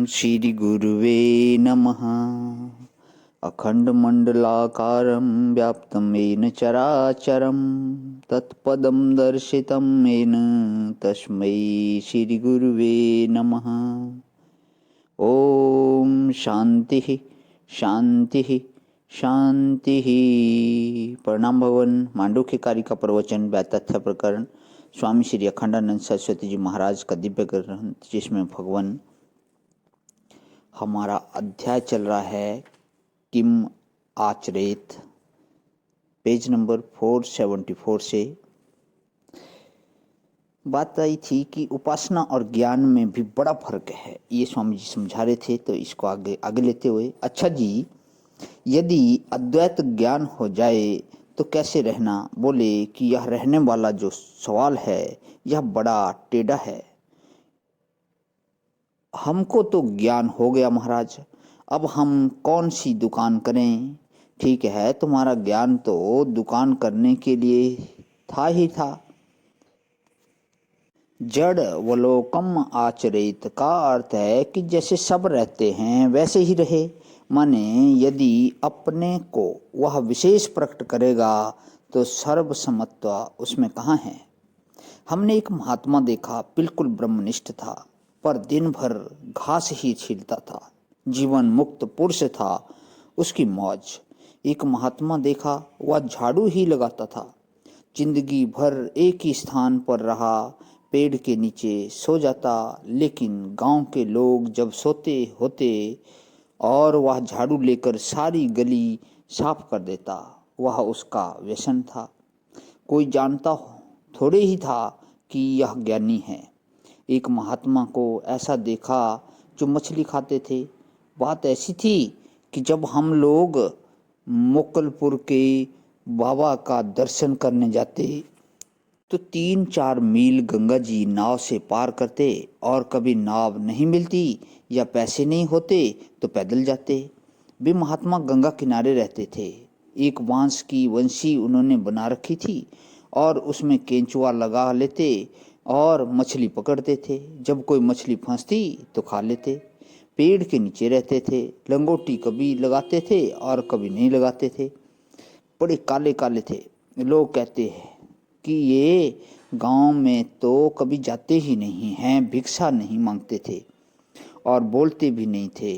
श्री गुरुवे नमः। अखंडमंडलाकारं व्याप्तं येन चराचरं तत्पदं दर्शितं येन तस्मै श्री गुरुवे नमः। ओम शांति शांति शांति। प्रणाम भवन। मांडुक्य कारिका प्रवचन व्यातथ्य प्रकरण स्वामी श्री अखंडानंद सरस्वती जी महाराज का दिव्य ग्रंथ, जिसमें भगवान हमारा अध्याय चल रहा है किम आचरेत, पेज नंबर 474 से बात आई थी कि उपासना और ज्ञान में भी बड़ा फर्क है। ये स्वामी जी समझा रहे थे, तो इसको आगे आगे लेते हुए, अच्छा जी, यदि अद्वैत ज्ञान हो जाए तो कैसे रहना? बोले कि यह रहने वाला जो सवाल है यह बड़ा टेढ़ा है। हमको तो ज्ञान हो गया महाराज, अब हम कौन सी दुकान करें? ठीक है, तुम्हारा ज्ञान तो दुकान करने के लिए था ही था। जड़ वलोकम आचरित का अर्थ है कि जैसे सब रहते हैं वैसे ही रहे। माने यदि अपने को वह विशेष प्रकट करेगा तो सर्वसमत्व उसमें कहाँ है? हमने एक महात्मा देखा, बिल्कुल ब्रह्मनिष्ठ था, पर दिन भर घास ही छीलता था, जीवन मुक्त पुरुष था, उसकी मौज। एक महात्मा देखा, वह झाड़ू ही लगाता था, जिंदगी भर एक ही स्थान पर रहा, पेड़ के नीचे सो जाता, लेकिन गांव के लोग जब सोते होते और वह झाड़ू लेकर सारी गली साफ कर देता, वह उसका व्यसन था। कोई जानता थोड़े ही था कि यह ज्ञानी है। एक महात्मा को ऐसा देखा जो मछली खाते थे। बात ऐसी थी कि जब हम लोग मोकलपुर के बाबा का दर्शन करने जाते तो 3-4 मील गंगा जी नाव से पार करते, और कभी नाव नहीं मिलती या पैसे नहीं होते तो पैदल जाते। वे महात्मा गंगा किनारे रहते थे। एक बांस की वंशी उन्होंने बना रखी थी और उसमें केंचुआ लगा लेते और मछली पकड़ते थे। जब कोई मछली फंसती तो खा लेते। पेड़ के नीचे रहते थे, लंगोटी कभी लगाते थे और कभी नहीं लगाते थे। बड़े काले काले थे। लोग कहते हैं कि ये गांव में तो कभी जाते ही नहीं हैं, भिक्षा नहीं मांगते थे और बोलते भी नहीं थे।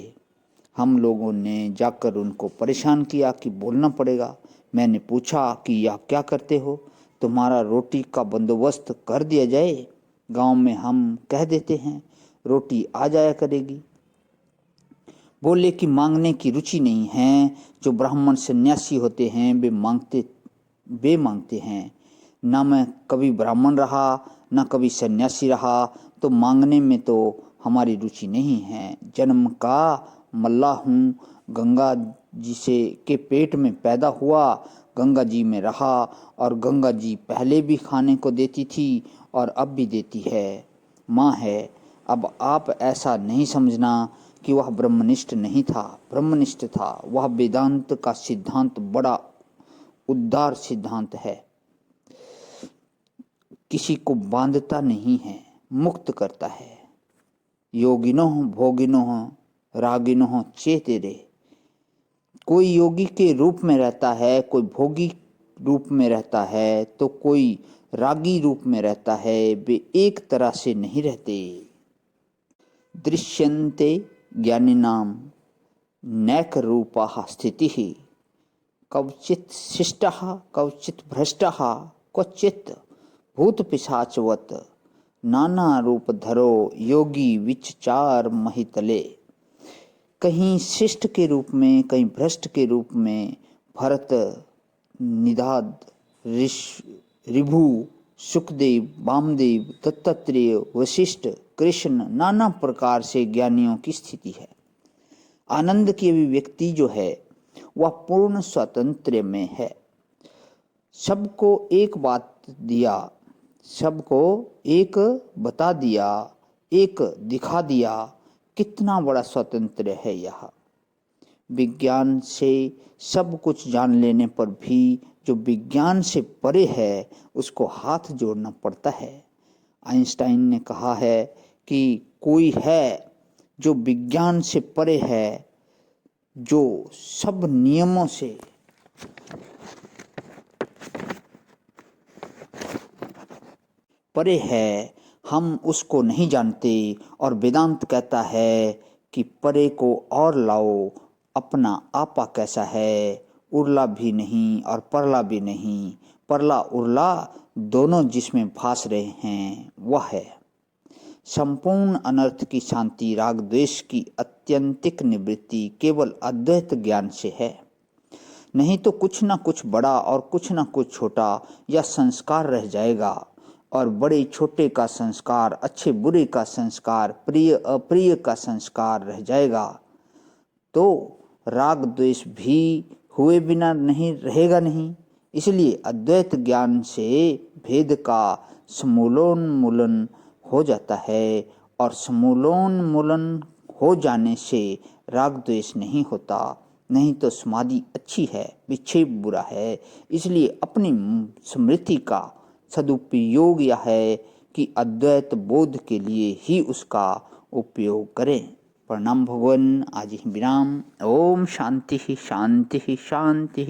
हम लोगों ने जाकर उनको परेशान किया कि बोलना पड़ेगा। मैंने पूछा कि यह क्या करते हो? तुम्हारा रोटी का बंदोबस्त कर दिया जाए। गांव में हम कह देते हैं रोटी आ जाया करेगी। बोले कि मांगने की रुचि नहीं है। जो ब्राह्मण सन्यासी होते हैं वे मांगते हैं। ना मैं कभी ब्राह्मण रहा ना कभी सन्यासी रहा, तो मांगने में तो हमारी रुचि नहीं है। जन्म का मल्लाह हूँ, गंगा जी से के पेट में पैदा हुआ, गंगा जी में रहा, और गंगा जी पहले भी खाने को देती थी और अब भी देती है, माँ है। अब आप ऐसा नहीं समझना कि वह ब्रह्मनिष्ठ नहीं था, ब्रह्मनिष्ठ था। वह वेदांत का सिद्धांत बड़ा उदार सिद्धांत है, किसी को बांधता नहीं है, मुक्त करता है। योगिनो भोगिनो रागिनो चेतेरे। कोई योगी के रूप में रहता है, कोई भोगी रूप में रहता है, तो कोई रागी रूप में रहता है। वे एक तरह से नहीं रहते। दृश्यन्ते ज्ञानिनाम नैक रूपाः स्थितिः, कवचित् शिष्टः कवचित् भ्रष्टः क्वचित् भूत पिशाचवत, नाना रूप धरो योगी विचार महितले। कहीं शिष्ट के रूप में, कहीं भ्रष्ट के रूप में भरत, निदाद, ऋभु, सुखदेव, वामदेव, दत्तात्रेय, वशिष्ठ, कृष्ण, नाना प्रकार से ज्ञानियों की स्थिति है। आनंद की अभिव्यक्ति जो है वह पूर्ण स्वातंत्र्य में है। सबको एक बात दिया, सबको एक बता दिया, एक दिखा दिया। कितना बड़ा स्वतंत्र है यह। विज्ञान से सब कुछ जान लेने पर भी जो विज्ञान से परे है उसको हाथ जोड़ना पड़ता है। आइंस्टाइन ने कहा है कि कोई है जो विज्ञान से परे है, जो सब नियमों से परे है, हम उसको नहीं जानते। और वेदांत कहता है कि परे को और लाओ, अपना आपा कैसा है, उरला भी नहीं और परला भी नहीं, परला उरला दोनों जिसमें भास रहे हैं वह है। संपूर्ण अनर्थ की शांति, राग द्वेष की अत्यंतिक निवृत्ति केवल अद्वैत ज्ञान से है। नहीं तो कुछ ना कुछ बड़ा और कुछ ना कुछ छोटा या संस्कार रह जाएगा, और बड़े छोटे का संस्कार, अच्छे बुरे का संस्कार, प्रिय अप्रिय का संस्कार रह जाएगा। तो राग द्वेष भी हुए बिना नहीं रहेगा नहीं। इसलिए अद्वैत ज्ञान से भेद का समूलोन्मूलन हो जाता है, और समूलोन्मूलन हो जाने से राग द्वेष नहीं होता। नहीं तो समाधि अच्छी है, विक्षेप बुरा है। इसलिए अपनी स्मृति का सदुपयोग यह है कि अद्वैत बोध के लिए ही उसका उपयोग करें। प्रणाम भगवान। आज ही विराम। ओम शांति शांति शांति।